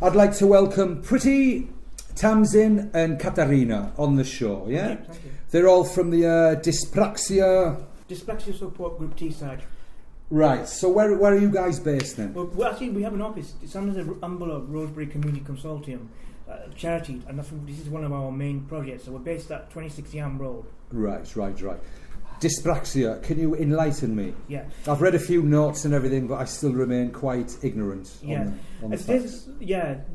I'd like to welcome Pretty, Tamsin and Katarina on the show, yeah? Thank you. They're all from the Dyspraxia Support Group Teesside. Right, so where are you guys based then? Well, actually, we have an office. It's under the umbrella of Roseberry Community Consortium, charity, and this is one of our main projects. So we're based at 26 Yam Road. Right. Dyspraxia, can you enlighten me? Yeah. I've read a few notes and everything, but I still remain quite ignorant on the facts.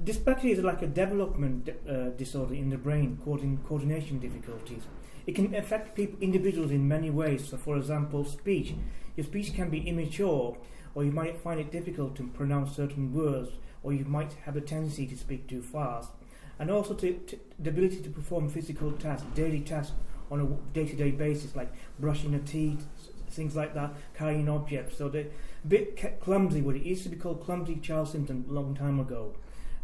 Dyspraxia is like a development disorder in the brain, causing coordination difficulties. It can affect individuals in many ways. So, for example, speech. Your speech can be immature, or you might find it difficult to pronounce certain words, or you might have a tendency to speak too fast. And also the ability to perform physical tasks, daily tasks, on a day-to-day basis, like brushing your teeth, things like that, carrying objects. So they're a bit clumsy with it. It used to be called clumsy child syndrome a long time ago.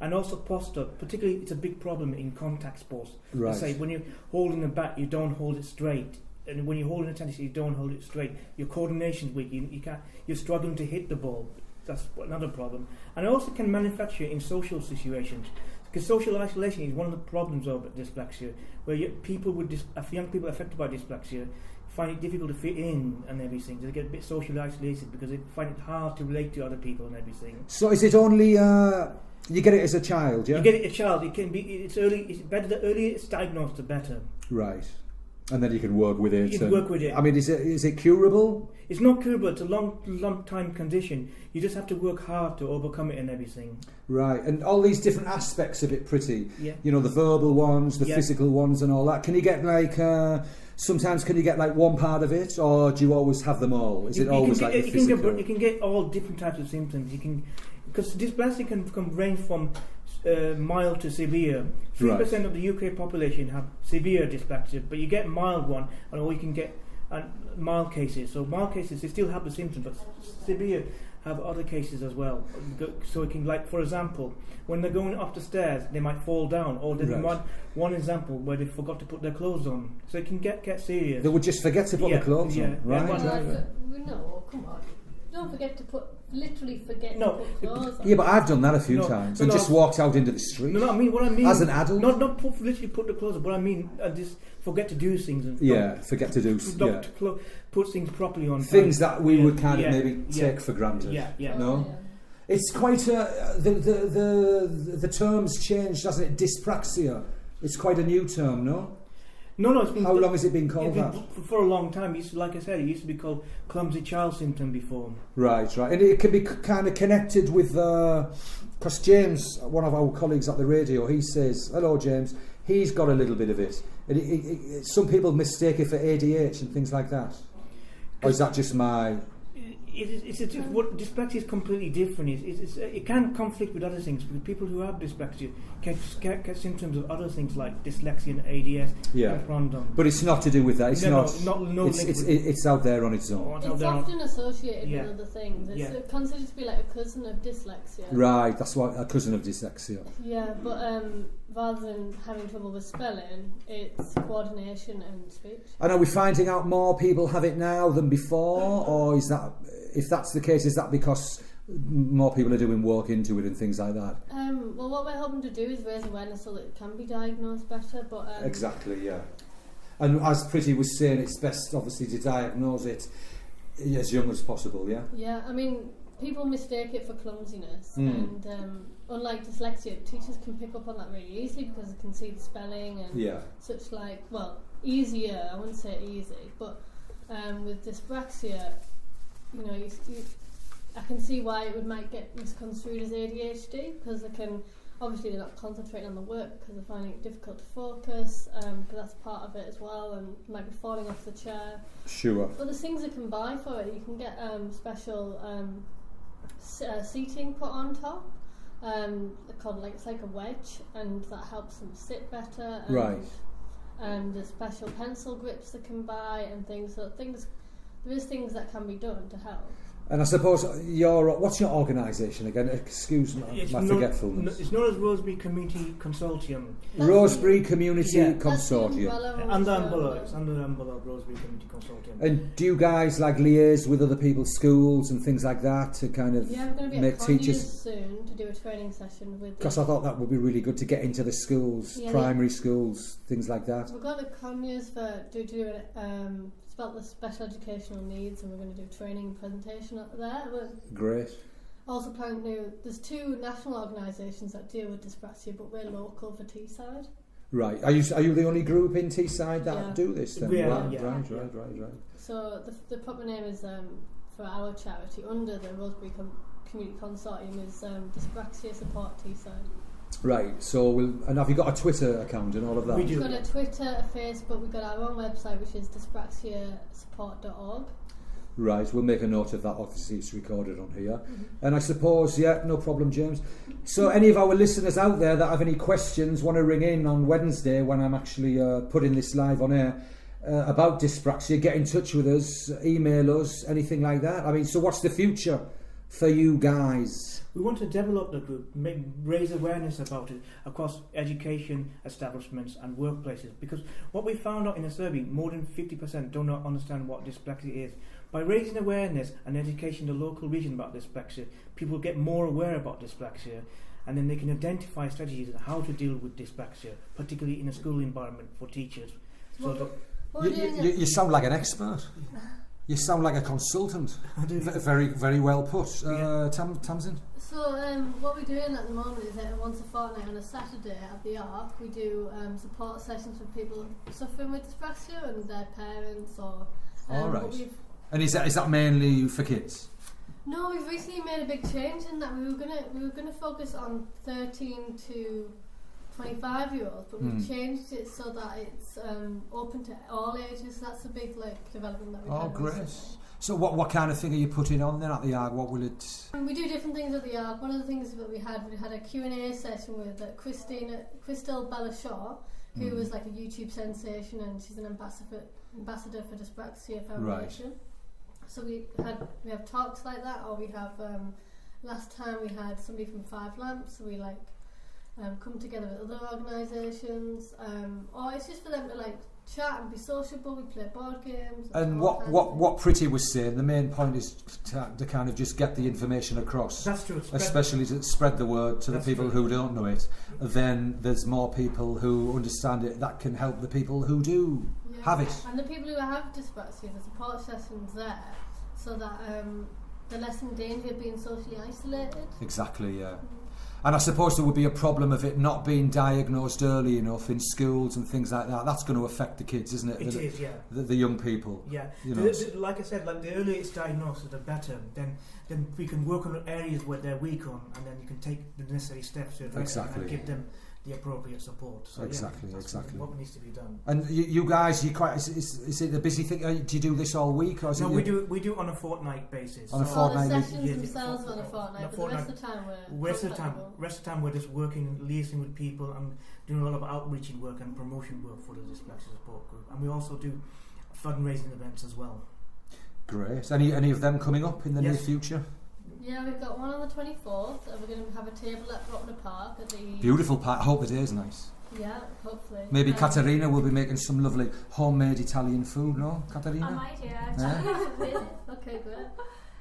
And also posture, particularly it's a big problem in contact sports. Right. Say when you're holding a bat, you don't hold it straight. And when you're holding a tennis, you don't hold it straight. Your coordination's weak. You're struggling to hit the ball. That's another problem. And it also can manufacture in social situations. Because social isolation is one of the problems of dyspraxia, where young people affected by dyspraxia find it difficult to fit in and everything. They get a bit socially isolated because they find it hard to relate to other people and everything. So is it only you get it as a child, yeah? You get it as a child. It can be. It's early. It's better. The earlier it's diagnosed, the better. Right. And then you can work with it. You can work with it. I mean, is it curable? It's not curable. It's a long time condition. You just have to work hard to overcome it and everything. Right, and all these different aspects of it, Pretty. Yeah. You know, the verbal ones, the physical ones, and all that. Can you get sometimes can you get like one part of it, or do you always have them all? Is it always like the physical? You can get all different types of symptoms. Because dyspraxia can range from mild to severe. 3% of the UK population have severe dyspraxia, but you get mild one, or you can get mild cases. So mild cases, they still have the symptoms, but severe have other cases as well. So it can, like for example, when they're going up the stairs, they might fall down, or there's one example where they forgot to put their clothes on. So it can get serious. They would just forget to put their clothes on, right? No, come on. Don't forget to literally forget to put clothes on. Yeah, but I've done that a few times and just walked out into the street. No, what I mean as an adult. Not literally put the clothes on. What I mean, just forget to do things. And forget to do. Put things properly on. Things that we would kind of maybe take for granted. Yeah. No. Yeah. It's quite the term's changed, hasn't it? Dyspraxia. It's quite a new term, no? No, it's been... How long has it been called that? For a long time. Like I said, it used to be called clumsy child syndrome before. Right. And it can be kind of connected with... Because James, one of our colleagues at the radio, he says, hello James, he's got a little bit of it. Some people mistake it for ADH and things like that. Or is that just my... What dyspraxia is completely different. It can conflict with other things. Because people who have dyspraxia can get symptoms of other things like dyslexia and ADS. But it's not to do with that. It's it's out there on its own. It's often associated with other things. It's considered to be like a cousin of dyslexia. Right, that's what a cousin of dyslexia. Yeah, but rather than having trouble with spelling, it's coordination and speech. And are we finding out more people have it now than before, or is that? If that's the case, is that because more people are doing work into it and things like that? Well, what we're hoping to do is raise awareness so that it can be diagnosed better. But exactly, yeah. And as Pretty was saying, it's best obviously to diagnose it as young as possible, yeah? Yeah, I mean, people mistake it for clumsiness, and unlike dyslexia, teachers can pick up on that really easily because they can see the spelling and such like, easier, I wouldn't say easy, but with dyspraxia, you know, I can see why it might get misconstrued as ADHD because they're not concentrating on the work because they're finding it difficult to focus, but that's part of it as well, and might be falling off the chair. Sure. But there's things you can buy for it. You can get special seating put on top. They're called it's like a wedge, and that helps them sit better. And, right. And there's special pencil grips they can buy and things. So there is things that can be done to help. And I suppose what's your organisation again? Excuse my forgetfulness. It's known as Roseberry Community Consortium. Roseberry Community Consortium. Under the umbrella of Roseberry Community Consortium. And do you guys liaise with other people's schools and things like that to kind of we're going to be make at teachers soon to do a training session with. Because I thought that would be really good to get into the schools, primary schools, things like that. We've got the Conyers for it's about the special educational needs, and we're going to do a training presentation up there. Great. Also planning to do, there's 2 national organisations that deal with dyspraxia, but we're local for Teesside. Right. Are you the only group in Teesside that do this then? Right. So the proper name is for our charity under the Roseberry Community Consortium is Dyspraxia Support Teesside. Right, so and have you got a Twitter account and all of that? We've got a Twitter, a Facebook, we've got our own website which is dyspraxiasupport.org. Right, we'll make a note of that, obviously it's recorded on here. And I suppose, no problem, James. So any of our listeners out there that have any questions, want to ring in on Wednesday when I'm actually putting this live on air about dyspraxia, get in touch with us, email us, anything like that. I mean, so what's the future for you guys? We want to develop the group, raise awareness about it across education establishments and workplaces, because what we found out in a survey, more than 50% do not understand what dyspraxia is. By raising awareness and educating the local region about dyspraxia, people get more aware about dyspraxia, and then they can identify strategies on how to deal with dyspraxia, particularly in a school environment for teachers. You sound like an expert. You sound like a consultant. Very, very well put. Tamsin? So what we're doing at the moment is that once a fortnight on a Saturday at the Arc, we do support sessions for people suffering with dyspraxia and their parents. Or all right. And is that mainly for kids? No, we've recently made a big change in that we were gonna focus on 13 to 25-year-olds, but we've changed it so that it's open to all ages. That's a big development that we've had. Oh, great. Recently. So what kind of thing are you putting on then at the Arc? What will it... We do different things at the Arc. One of the things that we had a Q&A session with Crystal Bella Shaw, who was like a YouTube sensation, and she's an ambassador for Dyspraxia Foundation. Right. So we have talks like that, or we have last time we had somebody from 5 Lamps, so we come together with other organisations, or it's just for them to chat and be sociable. We play board games. And what Pretty was saying, the main point is to kind of just get the information across. That's true. Especially to spread the word to the people who don't know it. Then there's more people who understand it that can help the people who do have it. And the people who have dyspraxia, the support sessions there, so that they're less in danger of being socially isolated. Exactly, yeah. And I suppose there would be a problem of it not being diagnosed early enough in schools and things like that. That's going to affect the kids, isn't it? It is, yeah. The young people. Yeah. You know. Like I said, the earlier it's diagnosed, the better. Then we can work on areas where they're weak on, and then you can take the necessary steps to address them and give them the appropriate support. So exactly. What needs to be done. And you guys, is it a busy thing? Do you do this all week, or is we do on a fortnight basis. On a fortnight. The sessions themselves on a fortnight, but the rest of the time rest of the time we're just working, liaising with people, and doing a lot of outreaching work and promotion work for the Dyspraxia Support Group, and we also do fundraising events as well. Great. Any of them coming up in the near future? Yeah, we've got one on the 24th, and we're going to have a table at Rockner Park at the... Beautiful park. I hope the day's nice. Yeah, hopefully. Maybe Caterina will be making some lovely homemade Italian food, no, Caterina? I might, actually. Okay, great.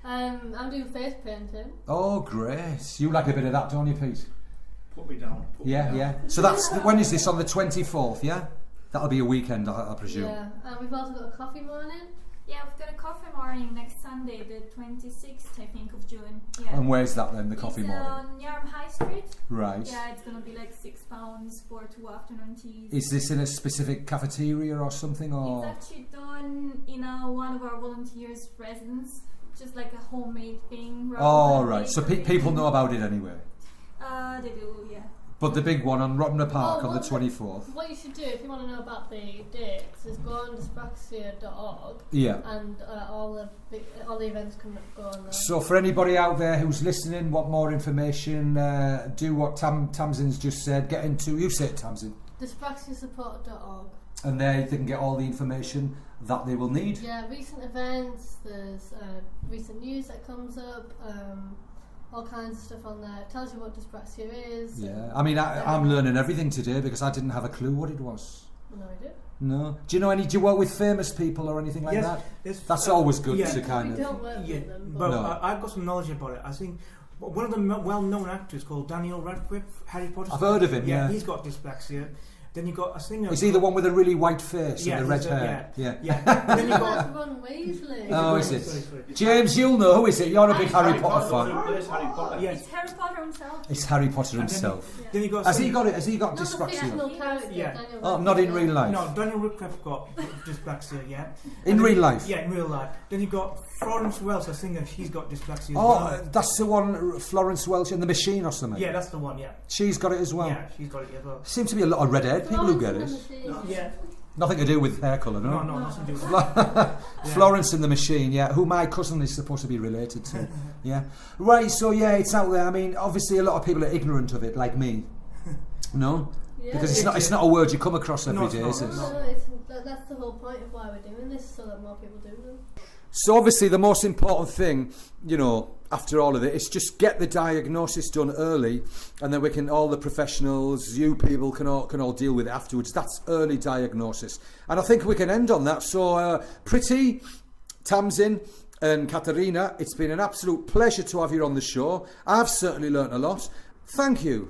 I'm doing face painting. Oh, great. You like a bit of that, don't you, Pete? Put me down. Yeah. So when is this? On the 24th, yeah? That'll be a weekend, I presume. Yeah, and we've also got a coffee morning. Yeah, we've got a coffee morning next Sunday, the 26th, I think, of June. Yeah. And where's that then, the coffee morning? It's on Yarm High Street. Right. Yeah, it's going to be £6 for 2 afternoon teas. Is this in a specific cafeteria or something? Or? It's actually done in one of our volunteers' residence, just like a homemade thing. Oh, right. So people know about it anyway? They do, yeah. But the big one on Rottner Park on the 24th. What you should do if you want to know about the dates is go on dyspraxia.org. Yeah. And all the events can go on there. So for anybody out there who's listening, want more information, do what Tamsin's just said. Get into, you say it, Tamsin. Dyspraxiasupport.org. and they can get all the information that they will need. Yeah, recent events, there's recent news that comes up, all kinds of stuff on there. It tells you what dyspraxia is. Yeah, I mean, I'm learning everything today because I didn't have a clue what it was. No idea. No. Do you work with famous people or anything like that? That's always good to kind of... We don't work with them. But I've got some knowledge about it. I think one of the well-known actors called Daniel Radcliffe, Harry Potter. I've heard of him, yeah. He's got dyspraxia. Then you got a singer. Is he the one with a really white face and the red hair? Yeah. Then you got Ron Weasley. Oh, is it? Sorry. James, you'll know. Who is it? You're a big Harry Potter fan. It's Harry Potter himself. It's Harry Potter himself. Then you got Has he got it? Has he got dyspraxia? Oh, not in real life. No, Daniel Radcliffe got dyspraxia. Yeah. In real life. Yeah, in real life. Then you got Florence Welch, a singer. She's got dyspraxia as well. That's the one, Florence Welch in The Machine or something. Yeah, that's the one. Yeah. She's got it as well. Yeah, she's got it as well. Seems to be a lot of red-haired people who get it. Yeah. Nothing to do with hair colour, no? No, nothing to do with that. Florence in The Machine, who my cousin is supposed to be related to. Yeah. Right, so it's out there. I mean, obviously a lot of people are ignorant of it, like me. No? Yeah. Because it's not a word you come across every day, is it? No, that's the whole point of why we're doing this, so that more people do them. So obviously the most important thing, after all of it, is just get the diagnosis done early, and then all the professionals, you people can all deal with it afterwards. That's early diagnosis. And I think we can end on that. So Pretty, Tamsin and Katerina, it's been an absolute pleasure to have you on the show. I've certainly learnt a lot. Thank you.